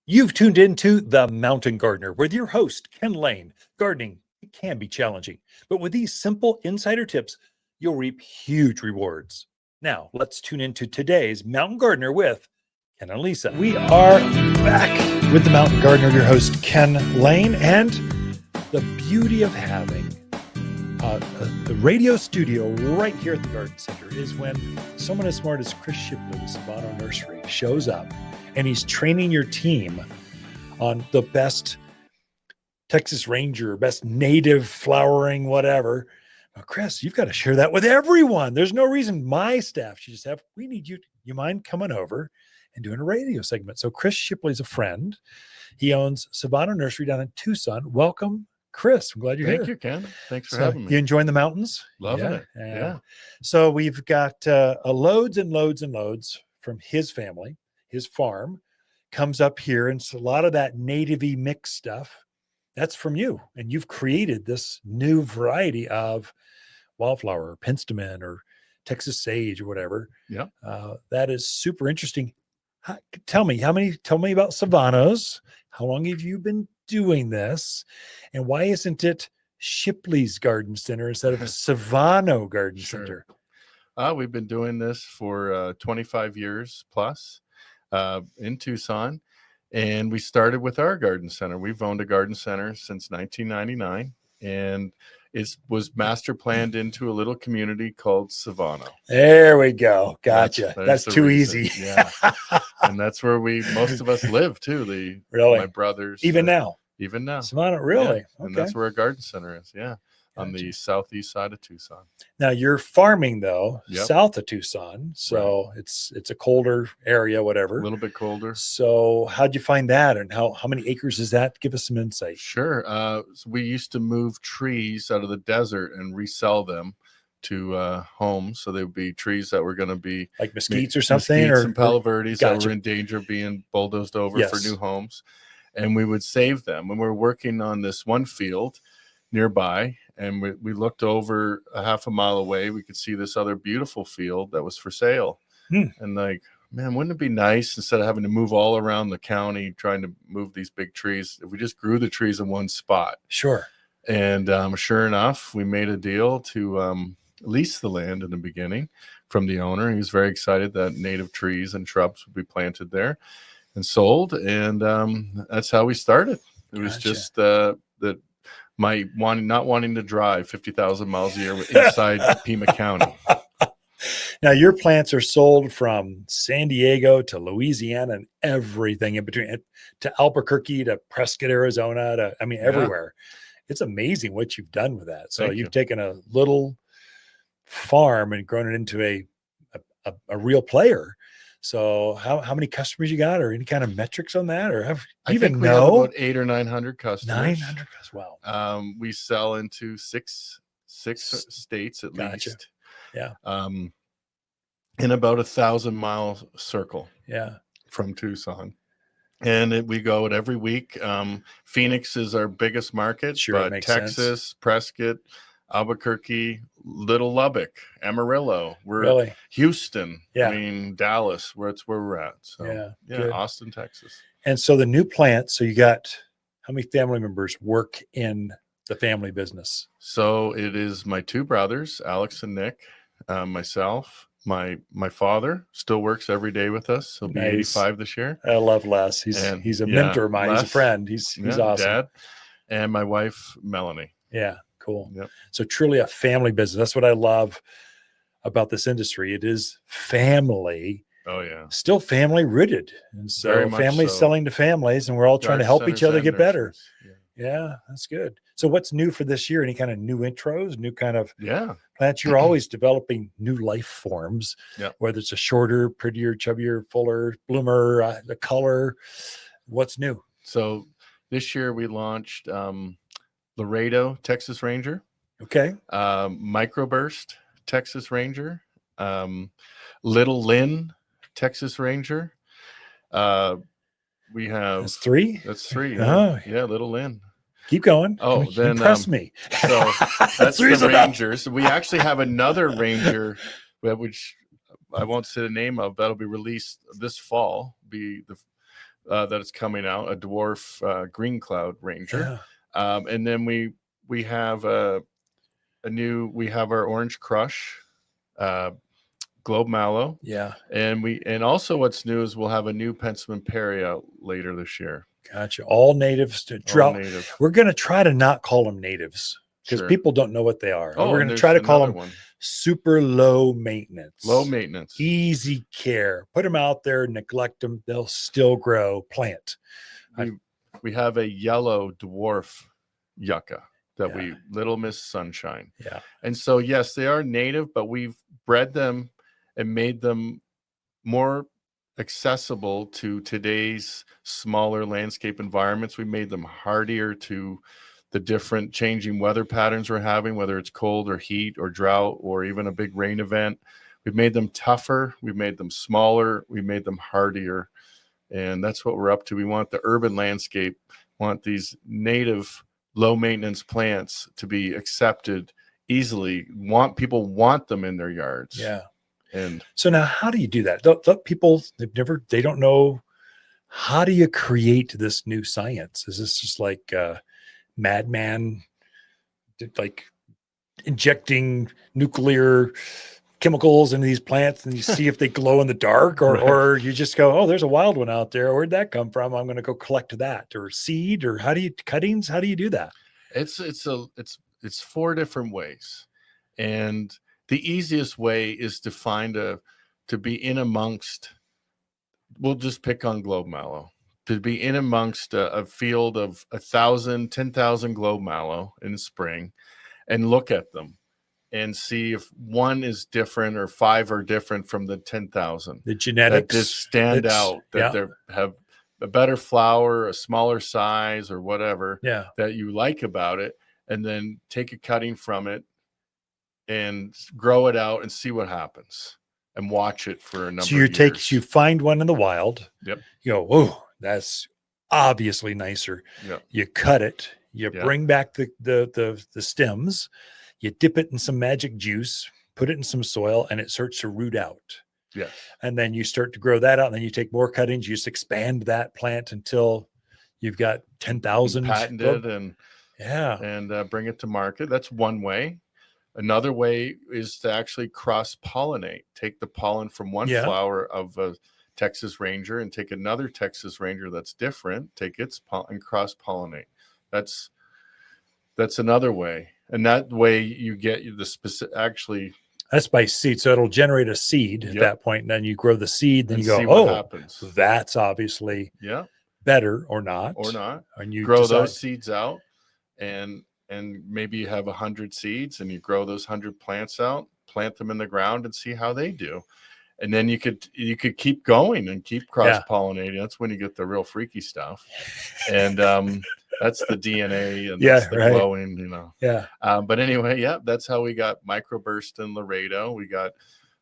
You've tuned into The Mountain Gardener with your host, Ken Lain. Gardening, it can be challenging, but with these simple insider tips, you'll reap huge rewards. Now, let's tune into today's Mountain Gardener with Ken and Lisa. We are back with The Mountain Gardener, your host, Ken Lain, and the beauty of having the radio studio right here at the Garden Center is when someone as smart as Chris Shipley of Civano Nurseries shows up and he's training your team on the best Texas Ranger, best native flowering, whatever. Now, Chris, you've got to share that with everyone. There's no reason my staff should just have, we need you. You mind coming over and doing a radio segment? So Chris Shipley's a friend. He owns Civano Nursery down in Tucson. Welcome, Chris. I'm glad you're here. Thank you, Ken. Thanks for having me. You enjoying the mountains? Loving it. Yeah. So we've got loads and loads and loads from his family. His farm comes up here, and so a lot of that native-y mixed stuff, that's from you. And you've created this new variety of wildflower, or penstemon, or Texas sage, or whatever. Yeah. That is super interesting. Tell me about Civanos. How long have you been doing this? And why isn't it Shipley's Garden Center instead of Civano Garden Center? We've been doing this for 25 years plus. In Tucson, and we started with our garden center. We've owned a garden center since 1999, and it was master planned into a little community called Civano. There we go. Gotcha. That's too easy. Yeah. And that's where most of us live too. Really? My brothers. Even now. Civano, really? Yeah. Okay. And that's where our garden center is. Yeah. Gotcha. On the southeast side of Tucson. Now you're farming though, Yep. south of Tucson. So Right. it's a colder area, whatever. A little bit colder. So how'd you find that? And how many acres is that? Give us some insight. Sure. So we used to move trees out of the desert and resell them to homes. So they would be trees that were going to be Like mesquites or something? Mesquites and Palo Verdes that Gotcha. were in danger of being bulldozed over Yes. for new homes. And we would save them. And we're working on this one field nearby, and we looked over a half a mile away. We could see this other beautiful field that was for sale. And like, man, wouldn't it be nice, instead of having to move all around the county trying to move these big trees, if we just grew the trees in one spot? Sure. And sure enough, we made a deal to lease the land in the beginning from the owner. He was very excited that native trees and shrubs would be planted there and sold. And that's how we started. It was just that my not wanting to drive 50,000 miles a year inside Pima County. Now your plants are sold from San Diego to Louisiana and everything in between, to Albuquerque to Prescott, Arizona, to everywhere. It's amazing what you've done with that. So you've taken a little farm and grown it into a real player. So how many customers you got, or any kind of metrics on that, or have you even we have about 800 or 900 customers. 900. Wow. We sell into six states at least. Yeah. In about 1,000-mile circle. Yeah. From Tucson. And we go it every week. Phoenix is our biggest market. Sure, but makes Texas, sense. Prescott, Albuquerque, Little Lubbock, Amarillo. We're Really? Houston. Yeah. I mean, Dallas, where we're at. So Yeah, good. Austin, Texas. And so the new plant, so you got how many family members work in the family business? So it is my two brothers, Alex and Nick, myself. My father still works every day with us. He'll be 85 this year. I love Les. He's a mentor of mine. Les, he's a friend. He's awesome. Dad. And my wife, Melanie. Yeah, cool. Yep. So truly a family business. That's what I love about this industry. It is family. Oh yeah. Still family rooted. And so families selling to families, and we're all trying to help each other get better. Yeah, that's good. So what's new for this year? Any kind of new intros, new kind of plants? You're always developing new life forms, whether it's a shorter, prettier, chubbier, fuller bloomer, the color. What's new? So this year we launched Laredo Texas Ranger. Okay. Microburst Texas Ranger. Little Lynn Texas Ranger. We have That's three. Oh, yeah, Little Lynn. Keep going. Oh, then impress me. So that's the Rangers. We actually have another Ranger, which I won't say the name of. That'll be released this fall. Be that is coming out, a dwarf green cloud ranger. Yeah. And then we have we have our orange crush globe mallow. Yeah. And also what's new is we'll have a new Pensman Perry out later this year. Gotcha. All natives to All drought. native. We're going to try to not call them natives because Sure. people don't know what they are. Oh, We're and going to there's try to call another them one. super low maintenance. Low maintenance. Easy care. Put them out there, neglect them. They'll still grow. Plant. We have a yellow dwarf yucca that Yeah. we Little Miss Sunshine. Yeah. And so, yes, they are native, but we've bred them and made them more accessible to today's smaller landscape environments. We made them hardier to the different changing weather patterns we're having, whether it's cold or heat or drought or even a big rain event. We've made them tougher. We've made them smaller. We made them hardier. And that's what we're up to. We want the urban landscape, want these native low maintenance plants to be accepted easily. People want them in their yards. Yeah. And so now how do you do that? People, they don't know. How do you create this new science? Is this just like madman, like injecting nuclear chemicals into these plants and you see if they glow in the dark, or, Right. or you just go, oh, there's a wild one out there. Where'd that come from? I'm going to go collect that, or seed, or cuttings? How do you do that? It's 4 different ways. And the easiest way is to be in amongst, we'll just pick on globe mallow, to be in amongst a field of 1,000, 10,000 globe mallow in spring and look at them and see if one is different or 5 are different from the 10,000. The genetics that just stand out, that they have a better flower, a smaller size, or whatever that you like about it, and then take a cutting from it and grow it out and see what happens and watch it for a number of years. You find one in the wild. Yep. You go, whoa, that's obviously nicer. Yep. You cut it. You bring back the stems. You dip it in some magic juice, put it in some soil, and it starts to root out. Yes. And then you start to grow that out. And then you take more cuttings, you just expand that plant until you've got 10,000 patented and bring it to market. That's one way. Another way is to actually cross-pollinate. Take the pollen from one flower of a Texas Ranger and take another Texas Ranger that's different, take its pollen and cross-pollinate. That's another way. And that way you get the specific, actually. That's by seed. So it'll generate a seed at that point. And then you grow the seed. Then you go, oh, happens. That's obviously better or not. And you grow those seeds out and maybe you have 100 seeds and you grow those 100 plants out, plant them in the ground and see how they do. And then you could keep going and keep cross-pollinating. That's when you get the real freaky stuff. And that's the DNA and that's the glowing, but anyway, that's how we got microburst and Laredo. We got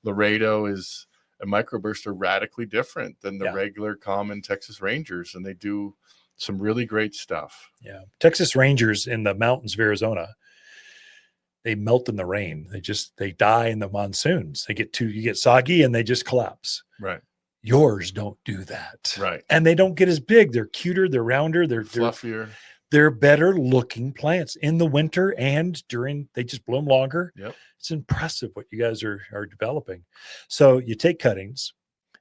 Laredo is a microburst are radically different than the regular common Texas Rangers, and they do some really great stuff. Yeah. Texas Rangers in the mountains of Arizona, they melt in the rain. They die in the monsoons. You get soggy and they just collapse. Right. Yours don't do that. Right. And they don't get as big. They're cuter. They're rounder. They're fluffier. They're better looking plants in the winter and they just bloom longer. Yep. It's impressive what you guys are developing. So you take cuttings,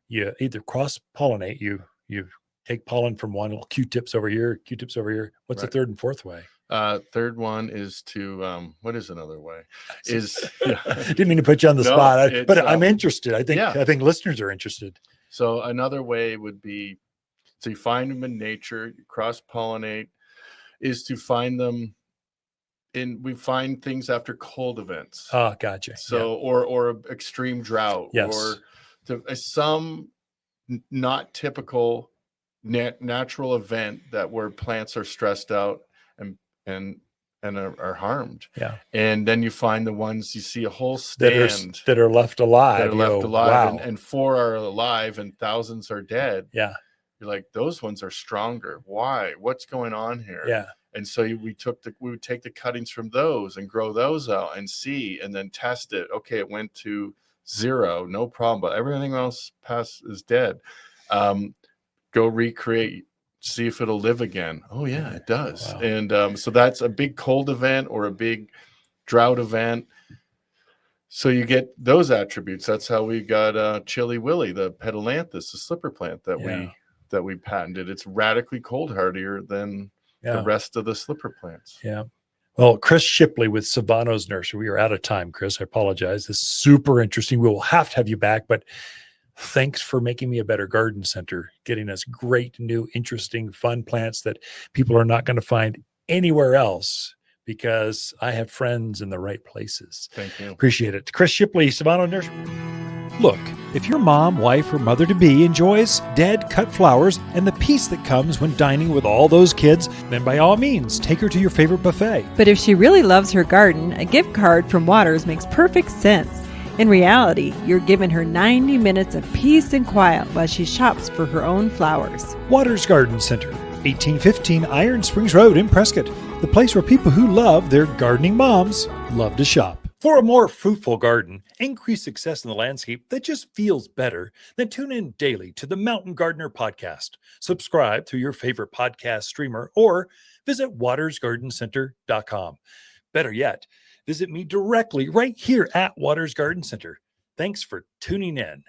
you either cross pollinate, you take pollen from one, little Q-tips over here, Q-tips over here. What's the third and fourth way? Third one is to what is another way? Didn't mean to put you on the spot, but I'm interested. I think listeners are interested. So another way would be, so you find them in nature, you cross-pollinate, is to find them we find things after cold events. Oh, gotcha. So or extreme drought, or some not typical natural event where plants are stressed out and are harmed. Yeah. And then you find the ones, you see a whole stand that are left alive. Wow. and 4 are alive and thousands are dead. Yeah. You're like, those ones are stronger. Why? What's going on here? Yeah. And so we would take the cuttings from those and grow those out and see, and then test it. Okay, it went to 0, no problem, but everything else is dead. Go go recreate, see if it'll live again. Oh yeah, it does. Wow. And so that's a big cold event or a big drought event. So you get those attributes. That's how we got Chili Willy, the Petalanthus, the slipper plant that we patented. It's radically cold hardier than the rest of the slipper plants. Yeah. Well, Chris Shipley with Civano's Nursery. We are out of time, Chris. I apologize. This is super interesting. We will have to have you back, but thanks for making me a better garden center, getting us great, new, interesting, fun plants that people are not going to find anywhere else because I have friends in the right places. Thank you. Appreciate it. Chris Shipley, Civano Nursery. Look, if your mom, wife, or mother-to-be enjoys dead, cut flowers and the peace that comes when dining with all those kids, then by all means, take her to your favorite buffet. But if she really loves her garden, a gift card from Waters makes perfect sense. In reality, you're giving her 90 minutes of peace and quiet while she shops for her own flowers. Waters Garden Center, 1815 Iron Springs Road in Prescott, the place where people who love their gardening moms love to shop. For a more fruitful garden, increased success in the landscape that just feels better, then tune in daily to the Mountain Gardener podcast. Subscribe through your favorite podcast streamer or visit watersgardencenter.com. Better yet, visit me directly right here at Waters Garden Center. Thanks for tuning in.